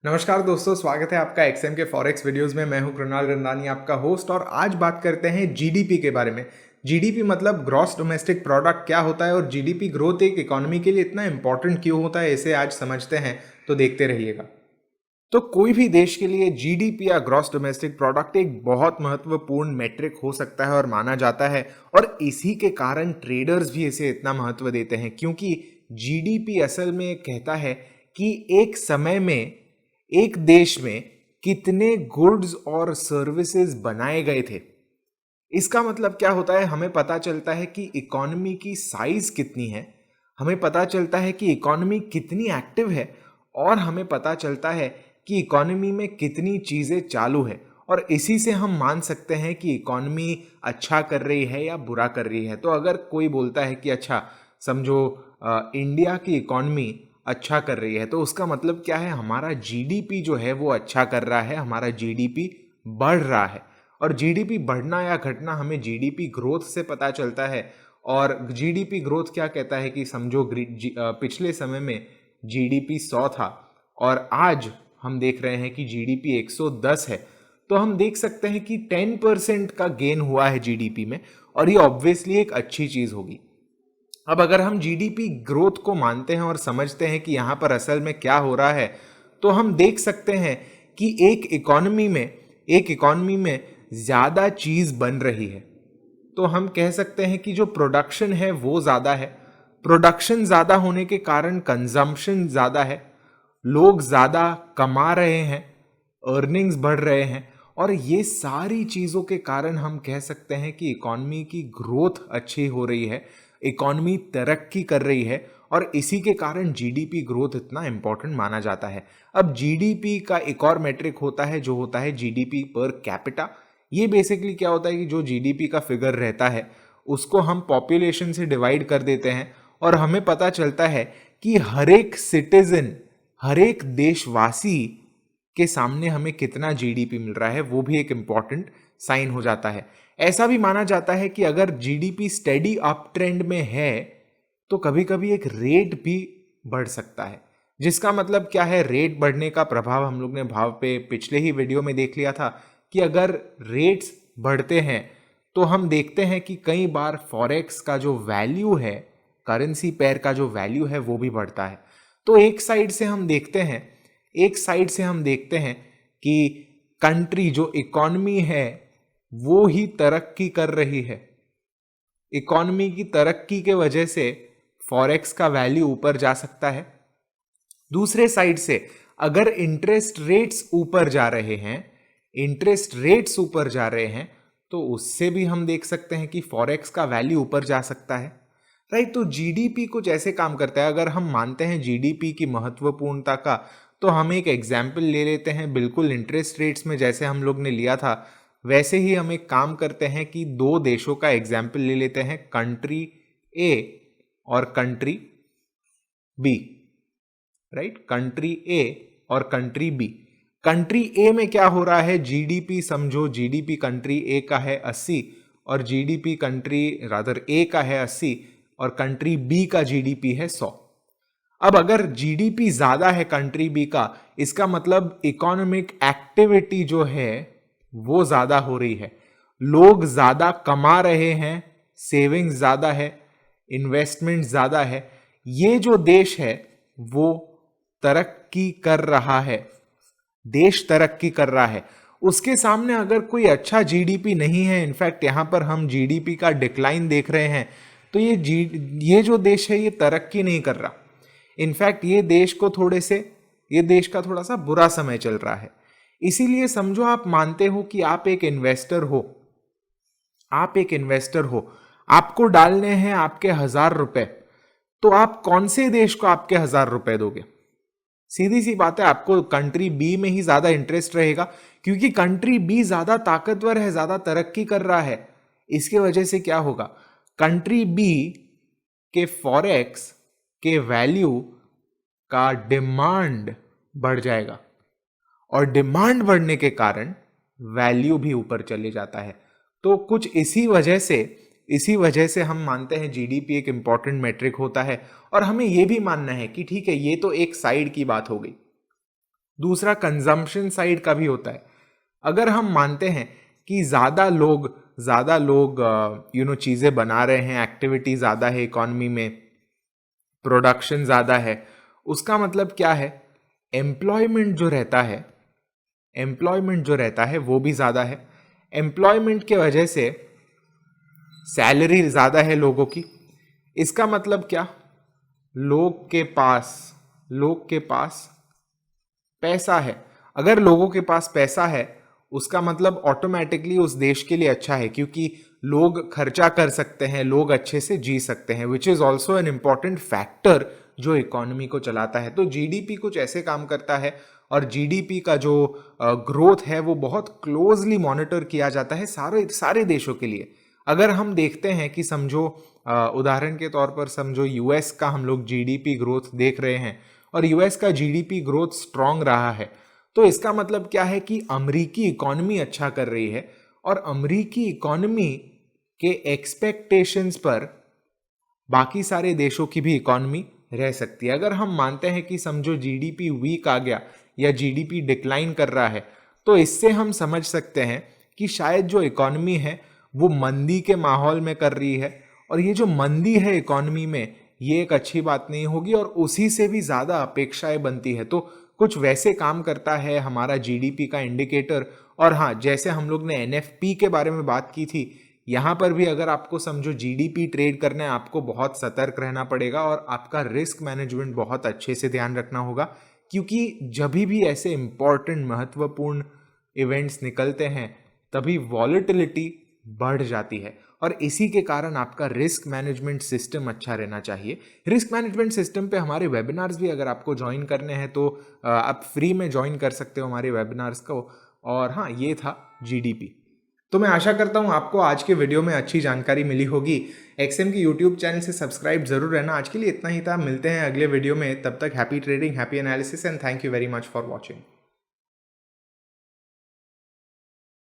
नमस्कार दोस्तों, स्वागत है आपका एक्सएम के फॉरेक्स वीडियोस में। मैं हूं कृणाल रंदानी, आपका होस्ट। और आज बात करते हैं जीडीपी के बारे में। जीडीपी मतलब ग्रॉस डोमेस्टिक प्रोडक्ट क्या होता है और जीडीपी ग्रोथ एक इकोनॉमी के लिए इतना इंपॉर्टेंट क्यों होता है, इसे आज समझते हैं, तो देखते रहिएगा। तो कोई भी देश के लिए जीडीपी या ग्रॉस डोमेस्टिक प्रोडक्ट एक बहुत महत्वपूर्ण मेट्रिक हो सकता है और माना जाता है। और इसी के कारण ट्रेडर्स भी इसे इतना महत्व देते हैं, क्योंकि जीडीपी असल में कहता है कि एक समय में एक देश में कितने गुड्स और सर्विसेज बनाए गए थे। इसका मतलब क्या होता है, हमें पता चलता है कि इकोनॉमी की साइज कितनी है, हमें पता चलता है कि इकोनॉमी कितनी एक्टिव है, और हमें पता चलता है कि इकोनॉमी में कितनी चीज़ें चालू है। और इसी से हम मान सकते हैं कि इकोनॉमी अच्छा कर रही है या बुरा कर रही है। तो अगर कोई बोलता है कि अच्छा समझो इंडिया की इकोनॉमी अच्छा कर रही है, तो उसका मतलब क्या है, हमारा जीडीपी जो है वो अच्छा कर रहा है, हमारा जीडीपी बढ़ रहा है। और जीडीपी बढ़ना या घटना हमें जीडीपी ग्रोथ से पता चलता है। और जीडीपी ग्रोथ क्या कहता है कि समझो पिछले समय में जीडीपी 100 था और आज हम देख रहे हैं कि जीडीपी 110 है। तो हम देख सकते हैं कि 10% का गेन हुआ है जीडीपी में, और ये ऑब्वियसली एक अच्छी चीज होगी। अब अगर हम जीडीपी ग्रोथ को मानते हैं और समझते हैं कि यहाँ पर असल में क्या हो रहा है, तो हम देख सकते हैं कि एक इकॉनमी में ज़्यादा चीज़ बन रही है। तो हम कह सकते हैं कि जो प्रोडक्शन है वो ज़्यादा है। प्रोडक्शन ज़्यादा होने के कारण कंजम्पशन ज़्यादा है, लोग ज़्यादा कमा रहे हैं, अर्निंग्स बढ़ रहे हैं। और ये सारी चीज़ों के कारण हम कह सकते हैं कि इकॉनमी की ग्रोथ अच्छी हो रही है, इकॉनमी तरक्की कर रही है। और इसी के कारण जीडीपी ग्रोथ इतना इंपॉर्टेंट माना जाता है। अब जीडीपी का एक और मेट्रिक होता है जो होता है जीडीपी पर कैपिटा। ये बेसिकली क्या होता है कि जो जीडीपी का फिगर रहता है उसको हम पॉपुलेशन से डिवाइड कर देते हैं, और हमें पता चलता है कि हर एक सिटीजन, हर एक देशवासी के सामने हमें कितना जीडीपी मिल रहा है, वो भी एक इंपॉर्टेंट साइन हो जाता है। ऐसा भी माना जाता है कि अगर जीडीपी स्टेडी अप ट्रेंड में है तो कभी कभी एक रेट भी बढ़ सकता है। जिसका मतलब क्या है, रेट बढ़ने का प्रभाव हम लोग ने भाव पे पिछले ही वीडियो में देख लिया था कि अगर रेट्स बढ़ते हैं तो हम देखते हैं कि कई बार फॉरेक्स का जो वैल्यू है, करेंसी पेयर का जो वैल्यू है, वो भी बढ़ता है। तो एक साइड से हम देखते हैं कि कंट्री जो इकॉनमी है वो ही तरक्की कर रही है। इकॉनमी की तरक्की के वजह से फॉरेक्स का वैल्यू ऊपर जा सकता है। दूसरे साइड से अगर इंटरेस्ट रेट्स ऊपर जा रहे हैं तो उससे भी हम देख सकते हैं कि फॉरेक्स का वैल्यू ऊपर जा सकता है। राइट। तो जीडीपी कुछ ऐसे काम करता है। अगर हम मानते हैं जीडीपी की महत्वपूर्णता का, तो हम एक एग्जाम्पल ले लेते हैं। बिल्कुल इंटरेस्ट रेट्स में जैसे हम लोग ने लिया था, वैसे ही हम एक काम करते हैं कि दो देशों का एग्जाम्पल ले लेते हैं, कंट्री ए और कंट्री बी। राइट, कंट्री ए और कंट्री बी। कंट्री ए में क्या हो रहा है, जीडीपी समझो, जीडीपी कंट्री ए का है 80 और जीडीपी कंट्री रादर ए का है 80 और कंट्री बी का जीडीपी है 100। अब अगर जीडीपी ज्यादा है कंट्री बी का, इसका मतलब इकोनॉमिक एक्टिविटी जो है वो ज्यादा हो रही है, लोग ज्यादा कमा रहे हैं, सेविंग्स ज्यादा है, इन्वेस्टमेंट ज्यादा है। ये जो देश है वो तरक्की कर रहा है, देश तरक्की कर रहा है। उसके सामने अगर कोई अच्छा जीडीपी नहीं है, इनफैक्ट यहां पर हम जीडीपी का डिक्लाइन देख रहे हैं, तो ये जो देश है ये तरक्की नहीं कर रहा। इनफैक्ट ये देश का थोड़ा सा बुरा समय चल रहा है। इसीलिए समझो आप मानते हो कि आप एक इन्वेस्टर हो, आपको डालने हैं आपके 1,000 रुपए, तो आप कौन से देश को आपके 1,000 रुपए दोगे? सीधी सी बात है, आपको कंट्री बी में ही ज्यादा इंटरेस्ट रहेगा, क्योंकि कंट्री बी ज्यादा ताकतवर है, ज्यादा तरक्की कर रहा है। इसके वजह से क्या होगा, कंट्री बी के फॉरेक्स के वैल्यू का डिमांड बढ़ जाएगा, और डिमांड बढ़ने के कारण वैल्यू भी ऊपर चले जाता है। तो कुछ इसी वजह से हम मानते हैं जीडीपी एक इंपॉर्टेंट मेट्रिक होता है। और हमें यह भी मानना है कि ठीक है, ये तो एक साइड की बात हो गई, दूसरा कंजम्पशन साइड का भी होता है। अगर हम मानते हैं कि ज़्यादा लोग चीज़ें बना रहे हैं, एक्टिविटी ज़्यादा है इकोनॉमी में, प्रोडक्शन ज़्यादा है, उसका मतलब क्या है? एम्प्लॉयमेंट जो रहता है वो भी ज़्यादा है। एम्प्लॉयमेंट के वजह से सैलरी ज़्यादा है लोगों की। इसका मतलब क्या? लोग के पास पैसा है। अगर लोगों के पास पैसा है, उसका मतलब ऑटोमेटिकली उस देश के लिए अच्छा है, क्योंकि लोग खर्चा कर सकते हैं, लोग अच्छे से जी सकते हैं, which is also an important factor जो इकोनॉमी को चलाता है। तो जीडीपी कुछ ऐसे काम करता है, और जीडीपी का जो ग्रोथ है वो बहुत क्लोजली मॉनिटर किया जाता है सारे देशों के लिए। अगर हम देखते हैं कि समझो उदाहरण के तौर पर समझो यूएस का हम लोग जीडीपी ग्रोथ देख रहे हैं, और यूएस का जीडीपी ग्रोथ स्ट्रांग रहा है, तो इसका मतलब क्या है कि अमेरिकी इकोनॉमी अच्छा कर रही है, और अमेरिकी इकोनॉमी के एक्सपेक्टेशंस पर बाकी सारे देशों की भी इकोनॉमी रह सकती है। अगर हम मानते हैं कि समझो जीडीपी वीक आ गया या जीडीपी डिक्लाइन कर रहा है, तो इससे हम समझ सकते हैं कि शायद जो इकोनॉमी है वो मंदी के माहौल में कर रही है, और ये जो मंदी है इकोनॉमी में, ये एक अच्छी बात नहीं होगी, और उसी से भी ज़्यादा अपेक्षाएं बनती है। तो कुछ वैसे काम करता है हमारा जीडीपी का इंडिकेटर। और हाँ, जैसे हम लोग ने एनएफपी के बारे में बात की थी, यहाँ पर भी अगर आपको समझो जीडीपी ट्रेड करना है, आपको बहुत सतर्क रहना पड़ेगा, और आपका रिस्क मैनेजमेंट बहुत अच्छे से ध्यान रखना होगा, क्योंकि जब भी ऐसे इंपॉर्टेंट महत्वपूर्ण इवेंट्स निकलते हैं तभी वॉलेटिलिटी बढ़ जाती है, और इसी के कारण आपका रिस्क मैनेजमेंट सिस्टम अच्छा रहना चाहिए। रिस्क मैनेजमेंट सिस्टम पे हमारे वेबिनार्स भी अगर आपको ज्वाइन करने हैं तो आप फ्री में ज्वाइन कर सकते हो हमारे वेबिनार्स को। और हाँ, ये था जीडीपी। तो मैं आशा करता हूँ आपको आज के वीडियो में अच्छी जानकारी मिली होगी। एक्सएम की यूट्यूब चैनल से सब्सक्राइब जरूर रहना। आज के लिए इतना ही था, मिलते हैं अगले वीडियो में। तब तक happy trading, happy analysis, and thank you very much for watching.